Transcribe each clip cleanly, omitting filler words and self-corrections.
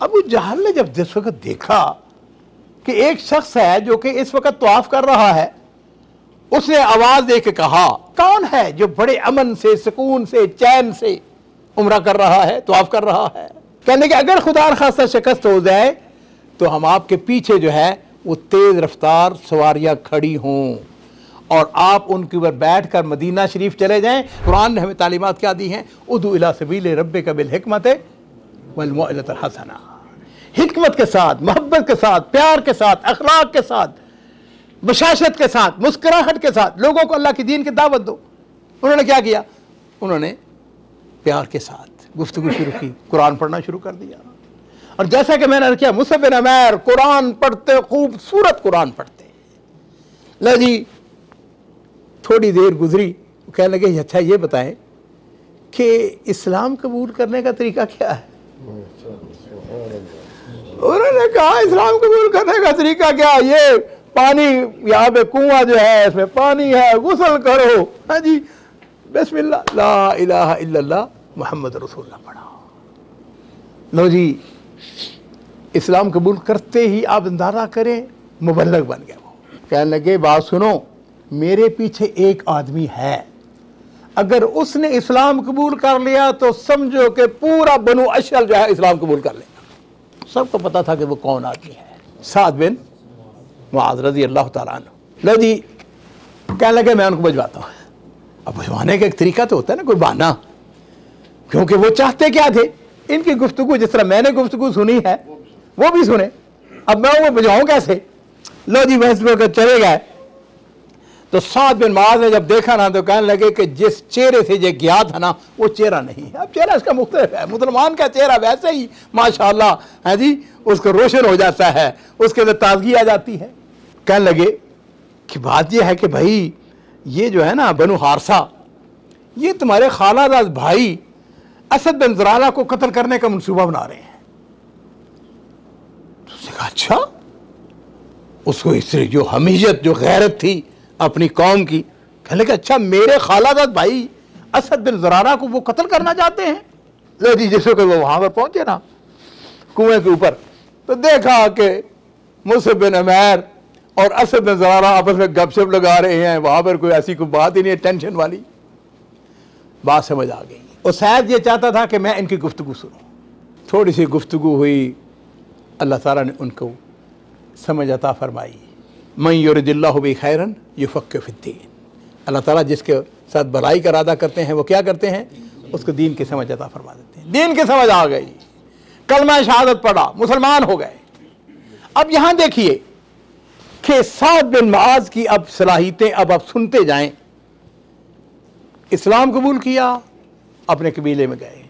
अबू जहल ने जब जिस वक्त देखा कि एक शख्स है जो कि इस वक्त तवाफ कर रहा है, उसने आवाज दे के कहा, कौन है जो बड़े अमन से, सुकून से, चैन से उम्रा कर रहा है, तवाफ कर रहा है। कहने कि अगर खुदा खासा शिकस्त हो जाए तो हम आपके पीछे जो है वो तेज रफ्तार सवारियां खड़ी हों और आप उनके ऊपर बैठ कर मदीना शरीफ चले जाएं। कुरान ने हमें तालीमात क्या दी हैं? उदू इला सबील रब्बिका बिल हिकमत वल मौइज़तिल हसना, हिकमत के साथ, मोहब्बत के साथ, प्यार के साथ, अखलाक के साथ, बशाशत के साथ, मुस्कुराहट के साथ लोगों को अल्लाह की दीन की दावत दो। उन्होंने क्या किया? उन्होंने प्यार के साथ गुफ्तगू शुरू की, कुरान पढ़ना शुरू कर दिया। और जैसा कि मैंने किया, मुसअब बिन उमैर कुरान पढ़ते, खूबसूरत कुरान पढ़ते। लो जी, थोड़ी देर गुजरी, कहने लगे अच्छा ये बताएं कि इस्लाम कबूल करने का तरीका क्या है? उन्होंने कहा इस्लाम कबूल करने का तरीका क्या? ये पानी, यहाँ पे कुआं जो है इसमें पानी है, गुस्ल करो, हाँ जी, बिस्मिल्लाह ला इलाहा इल्लल्लाह मुहम्मद रसूलुल्लाह पढ़ा। लो जी, इस्लाम कबूल करते ही आप अंदाजा करें मुबल्लग बन गया वो। कहने लगे बात सुनो, मेरे पीछे एक आदमी है, अगर उसने इस्लाम कबूल कर लिया तो समझो कि पूरा बनु अशल जो है इस्लाम कबूल कर लेगा। सबको पता था कि वो कौन आदमी है, साद बिन मुआज़ रज़ी अल्लाह तआला अन्हु। लो जी, कहने लगे मैं उनको भिजवाता हूँ। अब भिजवाने का एक तरीका तो होता है ना, कोई बहाना, क्योंकि वो चाहते क्या थे, इनकी गुफ्तगू जिस तरह मैंने गुफ्तगू सुनी है वो भी सुने, अब मैं वो भिजवाऊँ कैसे? लो जी, वह चले गए। तो साद बिन मुआज़ ने जब देखा ना तो कहने लगे कि जिस चेहरे से ये गया था ना वो चेहरा नहीं है। अब चेहरा इसका मुख्तलिफ है, मुसलमान का चेहरा वैसे ही माशाअल्लाह है जी, उसको रोशन हो जाता है, उसके अंदर ताजगी आ जाती है। कहने लगे कि बात यह है कि भाई ये जो है ना बनु हारसा, ये तुम्हारे खालादाद भाई असद बिन ज़ुरारा को कत्ल करने का मंसूबा बना रहे हैं। तो उसने कहा अच्छा, उसको इससे जो हमीयत, जो गैरत थी अपनी कौम की, कहने लगे अच्छा मेरे खालादाद भाई असद बिन ज़ुरारा को वो कत्ल करना चाहते हैं। लो जी, जिसको कि वो वहां पर पहुंचे ना कुएं के ऊपर, तो देखा कि मुसअब बिन उमैर और असद बिन ज़ुरारा आपस में गपशप लगा रहे हैं। वहां पर कोई ऐसी कोई बात ही नहीं है टेंशन वाली। बात समझ आ गई। और शायद ये चाहता था कि मैं इनकी गुफ्तगू सुनूं। थोड़ी सी गुफ्तगू हुई, अल्लाह ताला ने उनको समझ अता फरमाई। मन युरिदिल्लाहु बिही खैरन युफ़क़्क़िहु फ़िद्दीन, अल्लाह ताला जिसके साथ भलाई का इरादा करते हैं वो क्या करते हैं? उसको दीन की समझ अता फरमा देते हैं। दीन की समझ आ गई, कलमा शहादत पढ़ा, मुसलमान हो गए। अब यहां देखिए कि साद बिन मुआज़ की अब सलाहियतें अब आप सुनते जाएं। इस्लाम कबूल किया, अपने कबीले में गए,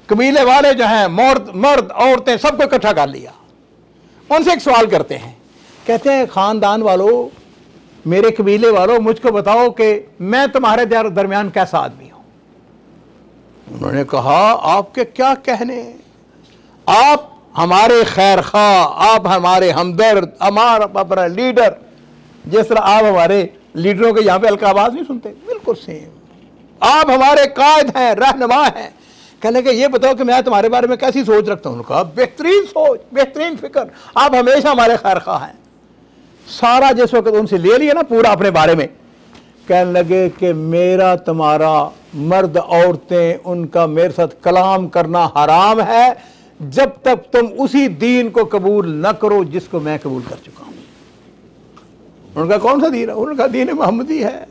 कबीले वाले जो हैं मर्द औरतें सबको इकट्ठा कर लिया। उनसे एक सवाल करते हैं, कहते हैं खानदान वालों, मेरे कबीले वालों, मुझको बताओ कि मैं तुम्हारे दरमियान कैसा आदमी हूं? उन्होंने कहा आपके क्या कहने, आप हमारे खैर खा, आप हमारे हमदर्द, हमारा लीडर, जिस तरह आप हमारे लीडरों के यहाँ पे हल्का आवाज नहीं सुनते, बिल्कुल सेम, आप हमारे कायद हैं, रहनुमा हैं। कहने के ये बताओ कि मैं तुम्हारे बारे में कैसी सोच रखता हूँ? उन्होंने कहा बेहतरीन सोच, बेहतरीन फिक्र, आप हमेशा हमारे खैर खा हैं। सारा जिस वक्त उनसे ले लिया ना पूरा अपने बारे में, कहने लगे कि मेरा तुम्हारा मर्द औरतें उनका मेरे साथ कलाम करना हराम है जब तक तुम उसी दीन को कबूल न करो जिसको मैं कबूल कर चुका हूं। उनका कौन सा दीन है? उनका दीन मोहम्मदी है।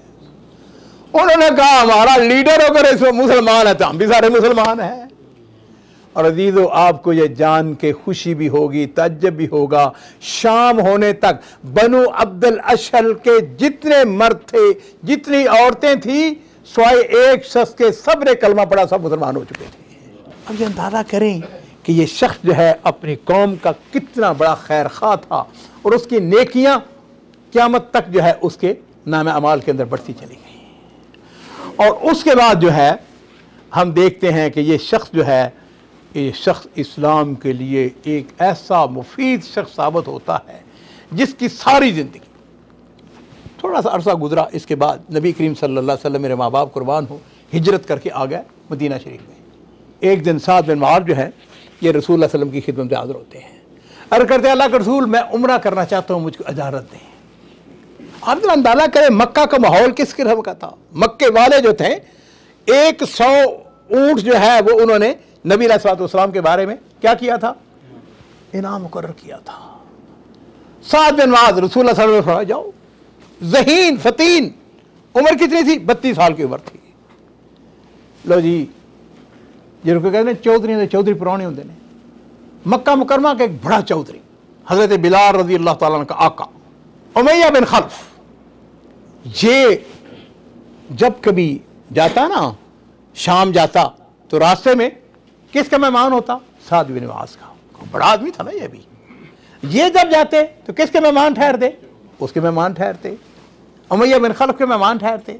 उन्होंने कहा हमारा लीडर अगर इसमें मुसलमान है तो हम भी सारे मुसलमान हैं। और अजीजों, आपको ये जान के खुशी भी होगी, ताज्जुब भी होगा, शाम होने तक बनु अब्दुल अशल के जितने मर्द थे, जितनी औरतें थी, स्वाय एक शख्स के सब ने कलमा पढ़ा, सब मुसलमान हो चुके थे। अब ये अंदाजा करें कि ये शख्स जो है अपनी कौम का कितना बड़ा खैर खा था और उसकी नेकियां क़यामत तक जो है उसके नाम अमाल के अंदर बढ़ती चली गई। और उसके बाद जो है हम देखते हैं कि ये शख्स जो है, ये शख्स इस्लाम के लिए एक ऐसा मुफीद शख्स साबित होता है जिसकी सारी ज़िंदगी, थोड़ा सा अरसा गुजरा इसके बाद नबी करीम सल्लल्लाहु अलैहि वसल्लम, मेरे माँ बाप कुर्बान हो, हिजरत करके आ गए मदीना शरीफ में। एक दिन साद बिन मुआज़ जो है ये रसूल सल्लल्लाहु अलैहि वसल्लम की खिदमत में हाज़िर होते हैं। अर्ज़ करते हैं अल्लाह के रसूल मैं उम्रा करना चाहता हूँ, मुझको इजाज़त दें। आप जरा अंदाज़ा करें मक्का का माहौल किस किस्म का था। मक्के वाले जो थे 100 ऊँट जो है वो उन्होंने नबी अलैहिस्सलाम के बारे में क्या किया था, इनाम मुकर्रर किया था। साद बिन मुआज़ रसूल सल्लल्लाहु अलैहि वसल्लम जाओ, ज़हीन फतीन, उम्र कितनी थी, 32 साल की उम्र थी। लो जी जिनको कहते हैं चौधरी ने, चौधरी पुराने होंगे ने, मक्का मुकरमा का एक बड़ा चौधरी हज़रत बिलाल रज़ी अल्लाह ताला अन्हु का आका उमैया बिन खल्फ, ये जब कभी जाता ना शाम जाता तो रास्ते में किसका मेहमान होता, साद बिन मुआज़ का। बड़ा आदमी था ना ये भी। ये जब जाते तो किसके मेहमान ठहरते, उसके मेहमान ठहरते, उमैया बिन खल्फ के मेहमान ठहरते।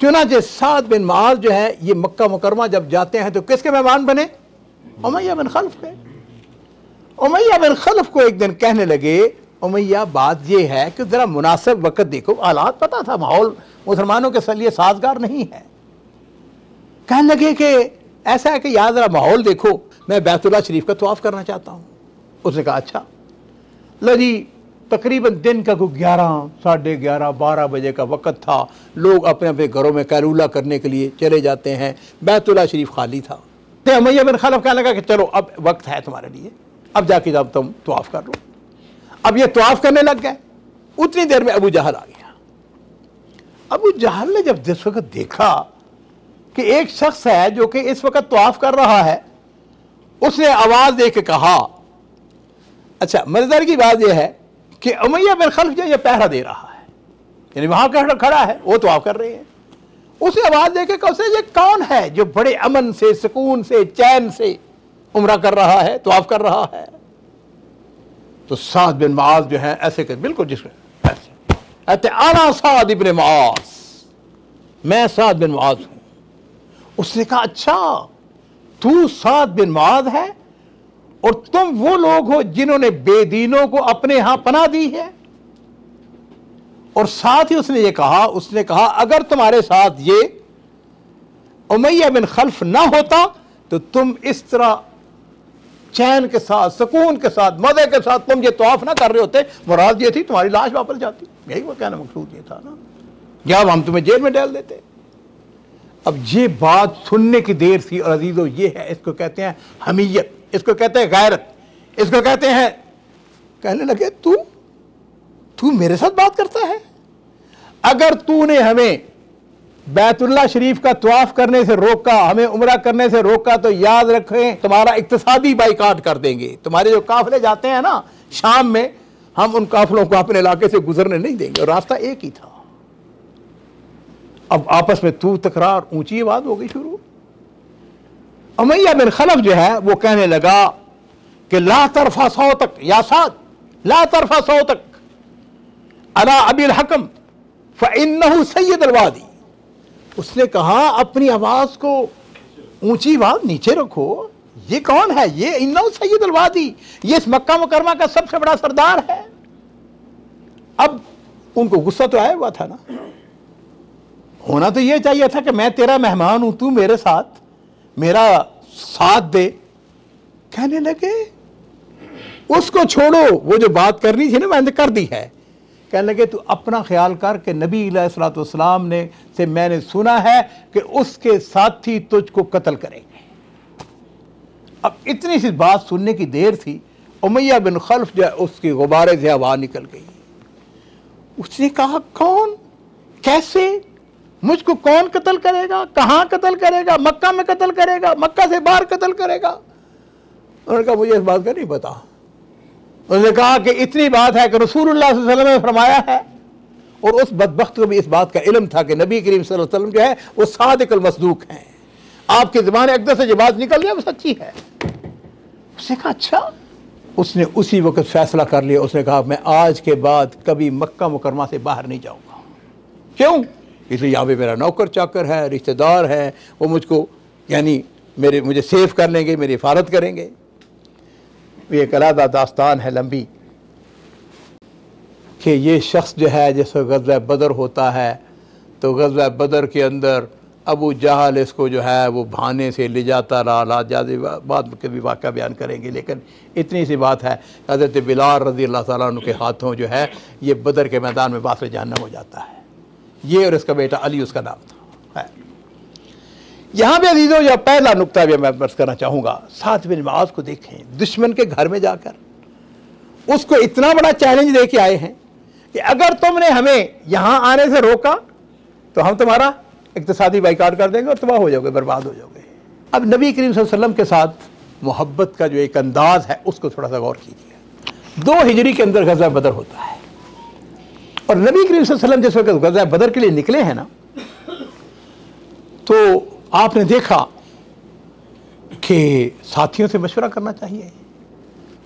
चुनांचे साद बिन मुआज़ जो है ये मक्का मुकरमा जब जाते हैं तो किसके मेहमान बने, उमैया बिन खल्फ के। उमैया बिन खल्फ को एक दिन कहने लगे उमैया बात ये है कि ज़रा मुनासिब वक्त देखो, हालात पता था माहौल मुसलमानों के लिए साजगार नहीं है। कहने लगे कि ऐसा है कि यार ज़रा माहौल देखो, मैं बैतुल्लाह शरीफ का तवाफ़ करना चाहता हूँ। उसने कहा अच्छा। लो जी तकरीबन दिन का कोई 11, साढ़े 11, 12 बजे का वक़्त था। लोग अपने अपने घरों में कैलूला करने के लिए चले जाते हैं, बैतुल्लाह शरीफ खाली था। तो उमैया बिन खल्फ कहने लगा कि चलो अब वक्त है तुम्हारे लिए, अब जाके जब तुम तवाफ़ कर लो। अब ये तवाफ़ करने लग गए। उतनी देर में अबू जहल आ गया। अबू जहल ने जब जिस वक्त देखा कि एक शख्स है जो कि इस वक्त तवाफ़ कर रहा है, उसने आवाज़ दे के कहा, अच्छा मज़ेदार की बात यह है कि उमैया बिन खल्फ जो ये पहरा दे रहा है, यानी वहाँ खड़ा है, वो तवाफ़ कर रहे हैं। उसे आवाज़ दे के कहा ये कौन है जो बड़े अमन से, सुकून से, चैन से उम्रा कर रहा है, तवाफ़ कर रहा है। तो साद बिन मुआज़ जो है ऐसे कर, बिल्कुल जिसको ऐसे आना साद इब्न मुआज़, मैं साद बिन मुआज़ हूँ। उसने कहा अच्छा तू साद बिन मुआज़ है और तुम वो लोग हो जिन्होंने बेदीनों को अपने यहां पनाह दी है। और साथ ही उसने कहा अगर तुम्हारे साथ ये उमैया बिन खल्फ ना होता तो तुम इस तरह चैन के साथ, सुकून के साथ, मजे के साथ तुम ये तवाफ ना कर रहे होते। मुराद ये थी तुम्हारी लाश वापस जाती, यही वो कहना मकसूद ये था ना, या हम तुम्हें जेल में डाल देते। अब ये बात सुनने की देर थी। और अजीजों ये है, इसको कहते हैं हमीयत, इसको कहते हैं गैरत, इसको कहते हैं। कहने लगे तू मेरे साथ बात करता है, अगर तूने हमें बैतुल्लाह शरीफ का तवाफ करने से रोका, हमें उम्रा करने से रोका, तो याद रखें तुम्हारा इक्तिसादी बाइकाट कर देंगे। तुम्हारे जो काफिले जाते हैं ना शाम में, हम उन काफिलों को अपने इलाके से गुजरने नहीं देंगे। और रास्ता एक ही था। अब आपस में तू तकरार, ऊंची आवाज हो गई शुरू। उमैया बिन खल्फ जो है वो कहने लगा कि ला तरफा सौतक या साद, ला तरफा सौतक अला अबिल हकम फइन्नहु सय्यदुल वादी। उसने कहा अपनी आवाज को ऊंची आवाज नीचे रखो, ये कौन है, ये इन्नहु सय्यदुल वादी, ये इस मक्का मुकरमा का सबसे बड़ा सरदार है। अब उनको गुस्सा तो आया हुआ था ना, होना तो ये चाहिए था कि मैं तेरा मेहमान हूं, तू मेरे साथ मेरा साथ दे। कहने लगे उसको छोड़ो, वो जो बात करनी थी ना मैंने कर दी है। कहने लगे तू अपना ख्याल कर कि नबी अलैहिस्सलाम ने से मैंने सुना है कि उसके साथी तुझको कत्ल करेंगे। अब इतनी सी बात सुनने की देर थी, उमैया बिन खल्फ जो उसके गुब्बारे से हवा निकल गई। उसने कहा कौन, कैसे, मुझको कौन कत्ल करेगा, कहां कत्ल करेगा, मक्का में कत्ल करेगा, मक्का से बाहर कत्ल करेगा। उन्होंने कहा मुझे इस बात का नहीं पता। उन्होंने कहा कि इतनी बात है कि रसूलुल्लाह सल्लल्लाहु अलैहि वसल्लम ने फरमाया है, और उस बदबख्त को भी इस बात का इल्म था कि नबी करीम सल्लल्लाहु अलैहि वसल्लम जो है वो सादिकुल मसदूक हैं, आपकी ज़बान अक़दस से जो बात निकल रही है वो सच्ची है। उसने कहा अच्छा। उसने उसी वक्त फैसला कर लिया। उसने कहा मैं आज के बाद कभी मक्का मुकरमा से बाहर नहीं जाऊँगा। क्यों? इसलिए यहाँ पे मेरा नौकर चाकर है, रिश्तेदार है, वो मुझको यानी मुझे सेफ कर लेंगे, मेरी हिफाजत करेंगे। ये एक अलग दास्तान है लंबी कि ये शख्स जो है जैसे ग़ज़वा बदर होता है तो ग़ज़वा बदर के अंदर अबू जहल इसको जो है वो भाने से ले जाता रहा, बाद में कभी वाक़या बयान करेंगे, लेकिन इतनी सी बात है हज़रत बिलाल रज़ी अल्लाह ताला अन्हु के हाथों जो है ये बदर के मैदान में बासे जहन्नम हो जाता है। ये और इसका बेटा अली उसका नाम था। है यहाँ पे अजीज़ों यह पहला नुक्ता भी मैं बर्स करना चाहूँगा, साद बिन मुआज़ को देखें, दुश्मन के घर में जाकर उसको इतना बड़ा चैलेंज दे के आए हैं कि अगर तुमने हमें यहाँ आने से रोका तो हम तुम्हारा इक्तिसादी बाइकाट कर देंगे और तबाह हो जाओगे, बर्बाद हो जाओगे। अब नबी करीम सल्लल्लाहु अलैहि वसल्लम के साथ मोहब्बत का जो एक अंदाज है उसको थोड़ा सा गौर कीजिए। 2 हिजरी के अंदर गज़वा बदर होता है और नबी करीम सल्लल्लाहु अलैहि वसल्लम जिस वक्त गज़वा बदर के लिए निकले हैं ना, तो आपने देखा कि साथियों से मशवरा करना चाहिए।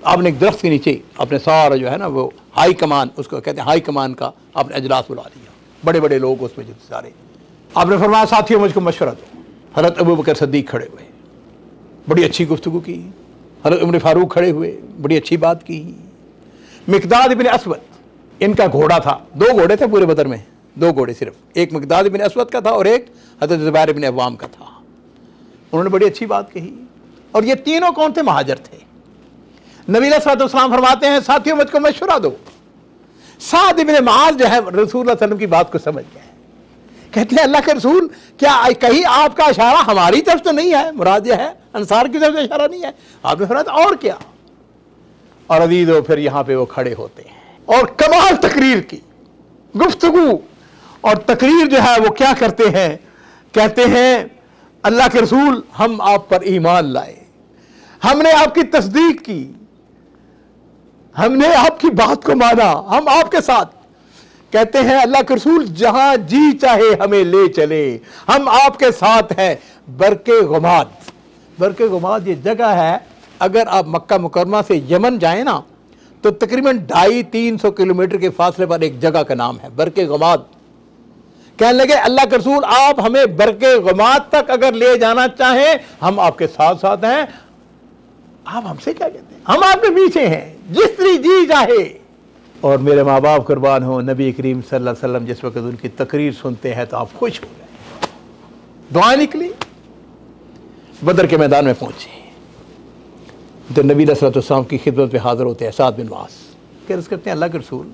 आपने एक दरख्त के नीचे अपने सारा जो है ना वो हाई कमान, उसको कहते हैं हाई कमान का, आपने अजलास बुला लिया, बड़े बड़े लोग उसमें जो सारे, आपने फरमाया साथियों मुझको मशवरा दो। हज़रत अबू बकर सिद्दीक़ खड़े हुए, बड़ी अच्छी गुफ्तगू की। हज़रत उमर फारूक खड़े हुए, बड़ी अच्छी बात की। मिक़दाद इब्न असवद, इनका घोड़ा था, 2 घोड़े थे पूरे बदर में, 2 घोड़े सिर्फ, एक मिक़दाद इब्न असवद का था और एक हज़रत ज़ुबैर इब्न अव्वाम का था। उन्होंने बड़ी अच्छी बात कही और ये तीनों कौन थे? महाजर थे। नबी अलैहि सलाम फरमाते हैं साथियों मुझको मशवरा दो। साद इब्न मुआज़ जो है रसूल सल्लल्लाहु अलैहि वसल्लम की बात को समझ गए, कहते हैं अल्लाह के रसूल क्या कहीं आपका इशारा हमारी तरफ तो नहीं है? मुराद यह है अंसार की तरफ से इशारा नहीं है? आपने फरमाया और क्या? और अजीज़ों फिर यहाँ पे वो खड़े होते हैं और कमाल तकरीर की गुफ्तगू और तकरीर जो है वो क्या करते हैं, कहते हैं अल्लाह के रसूल हम आप पर ईमान लाए, हमने आपकी तस्दीक की, हमने आपकी बात को माना, हम आपके साथ। कहते हैं अल्लाह के रसूल जहां जी चाहे हमें ले चले, हम आपके साथ हैं। बरके गुमाद, बरके गुमाद ये जगह है, अगर आप मक्का मुकरमा से यमन जाएं ना तो तकरीबन 250-300 किलोमीटर के फासले पर एक जगह का नाम है बरके गुमाद। कहने लगे अल्लाह के रसूल आप हमें बरके गुमाद तक अगर ले जाना चाहें हम आपके साथ साथ हैं। आप हमसे क्या कहते हैं? हम आपके पीछे हैं, जिस तरी जी चाहे। और मेरे माँ बाप कुर्बान हो, नबी करीम सल्लल्लाहु अलैहि वसल्लम जिस वक्त उनकी तकरीर सुनते हैं तो आप खुश हो गए, दुआ निकली। बदर के मैदान में पहुंचे तो नबी अलैहि सल्लम की खिदमत में हाजिर होते हैं साद बिन मुआज़, अर्ज़ करते हैं अल्लाह के रसूल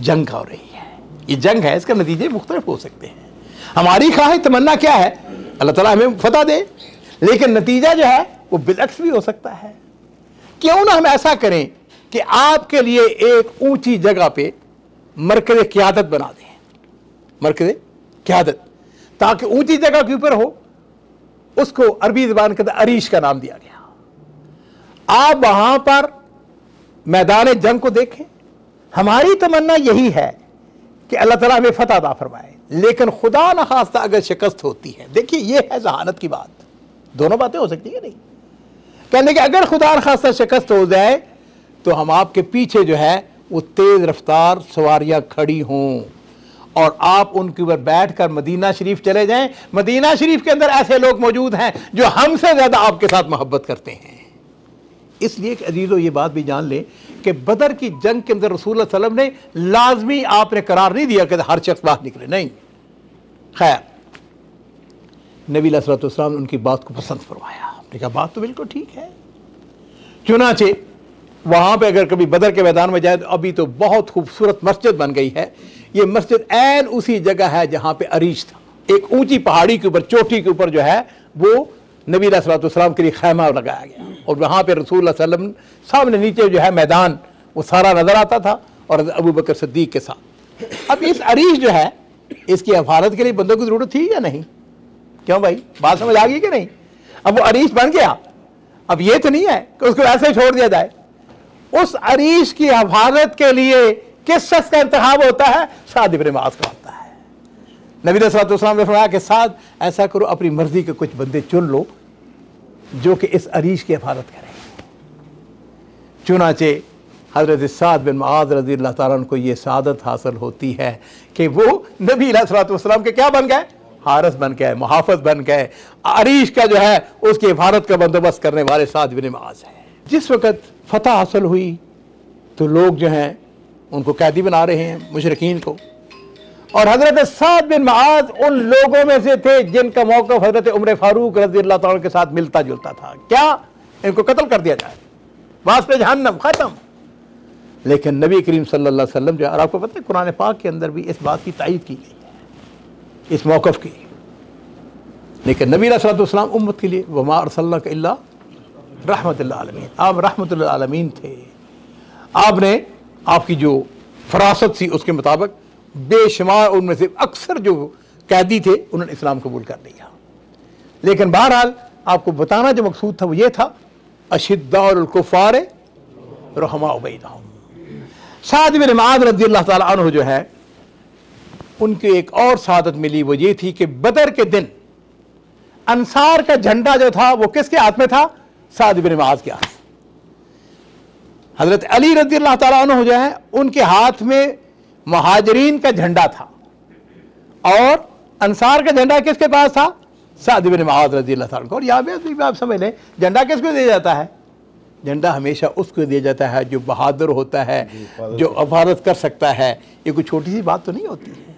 जंग हो रही है, ये जंग है, इसके नतीजे मुख्तलिफ हो सकते हैं। हमारी ख्वाहिश तमन्ना क्या है? अल्लाह ताला हमें फतह दे, लेकिन नतीजा जो है वो बिलअक्स भी हो सकता है। क्यों ना हम ऐसा करें कि आपके लिए एक ऊंची जगह पे मरकज़ क़यादत बना दें, मरकज़ क़यादत, ताकि ऊंची जगह के ऊपर हो। उसको अरबी ज़बान के अंदर अरीश का नाम दिया गया। आप वहां पर मैदान जंग को देखें। हमारी तमन्ना यही है कि अल्लाह ताला हमें फतह अता फरमाए, लेकिन खुदा न खास्ता अगर शिकस्त होती है, देखिए ये है जहानत की बात, दोनों बातें हो सकती है नहीं। कहने कि अगर खुदा न खास्ता शिकस्त हो जाए तो हम आपके पीछे जो है वो तेज रफ्तार सवारियां खड़ी हों और आप उनके ऊपर बैठ कर मदीना शरीफ चले जाएं। मदीना शरीफ के अंदर ऐसे लोग मौजूद हैं जो हमसे ज्यादा आपके साथ मोहब्बत करते हैं। इसलिए अजीजों ये बात भी जान लें कि बदर की जंग के अंदर रसूल सल्लल्लाहु अलैहि वसल्लम ने लाजमी आपने करार नहीं दिया कि हर शख्स बाहर निकले, नहीं। खैर नबी अलैहि सल्लम ने उनकी बात को पसंद फरमाया, आपने कहा बात तो बिल्कुल ठीक है। चुनाचे वहां पे अगर कभी बदर के मैदान में जाए तो अभी तो बहुत खूबसूरत मस्जिद बन गई है। ये मस्जिद ऐन उसी जगह है जहां पे अरीश था, एक ऊंची पहाड़ी के ऊपर, चोटी के ऊपर जो है वो नबी अलैहिस्सलाम के लिए खैमा लगाया गया और वहां पे रसूल सल्लम सामने नीचे जो है मैदान वो सारा नजर आता था और अबू बकर सिद्दीक के साथ। अब इस अरीश जो है इसकी हिफाजत के लिए बंदों की जरूरत थी या नहीं? क्यों भाई, बात समझ आ गई कि नहीं? अब वो अरीश बन गया, अब ये तो नहीं है कि उसको ऐसे ही छोड़ दिया जाए। उस अरीश की हिफाजत के लिए किस शख्स का इंतखाब होता है? साद इब्न मुआज़ का होता है। नबी अलैहिस्सलाम ने फरमाया कि साद ऐसा करो, अपनी मर्जी के कुछ बंदे चुन लो जो कि इस अरीश की हिफाजत करें। चुनाचे हज़रत साद बिन मुआज़ रज़ी अल्लाह ताला अन्हु को ये सादत हासिल होती है कि वो नबी अलैहिस्सलाम के क्या बन गए? हारिस बन गए, मुहाफ़िज़ बन गए। अरीश का जो है उसकी हिफाजत का बंदोबस्त करने वाले साद बिन मुआज़ है। जिस वक़्त फतह हासिल हुई तो लोग जो हैं उनको कैदी बना रहे हैं, मुशरिकीन को, और हजरत साद बिन मुआज उन लोगों में से थे जिनका मौक़िफ़ हजरत उमर फारूक रज़ियल्लाहु ताला के साथ मिलता जुलता था। क्या? इनको कत्ल कर दिया जाए, वास्ते जहन्नम, खत्म। लेकिन नबी करीम सल्लल्लाहु अलैहि वसल्लम जो, और आपको पता है कुरान पाक के अंदर भी इस बात की तायीद की गई है, इस मौक़िफ़ की। लेकिन नबी अलैहि सल्लतु वस्सलाम उम्मत के लिए वमा अरसलनाका इल्ला रहमतुल लिल आलमीन, आप रहमतुल लिल आलमीन थे। आपने आपकी जो फरासत थी उसके मुताबिक बेशुमार उनमें से अक्सर जो कैदी थे उन्होंने इस्लाम कबूल कर लिया। लेकिन बहरहाल आपको बताना जो मकसूद था वो ये था, अशिद्दाउल कुफ़ार रहमाउ बैनहुम। साद बिन मुआज़ रज़ियल्लाहु ताला अन्हु जो है, उनकी एक और सादत मिली, वो ये थी कि बदर के दिन अंसार का झंडा जो था वो किसके हाथ में था? साद बिन मुआज़ के हाथ। हजरत अली रज़ियल्लाहु ताला अन्हु जो है, उनके हाथ में मुहाजिरीन का झंडा था, और अंसार का झंडा किसके पास था? साद बिन मुआज़ रज़ियल्लाहु ताला। और यहाँ पे आप समझ लें, झंडा किसको दिया जाता है? झंडा हमेशा उसको दिया जाता है जो बहादुर होता है, जो हिफाजत कर सकता है। ये कोई छोटी सी बात तो नहीं होती है।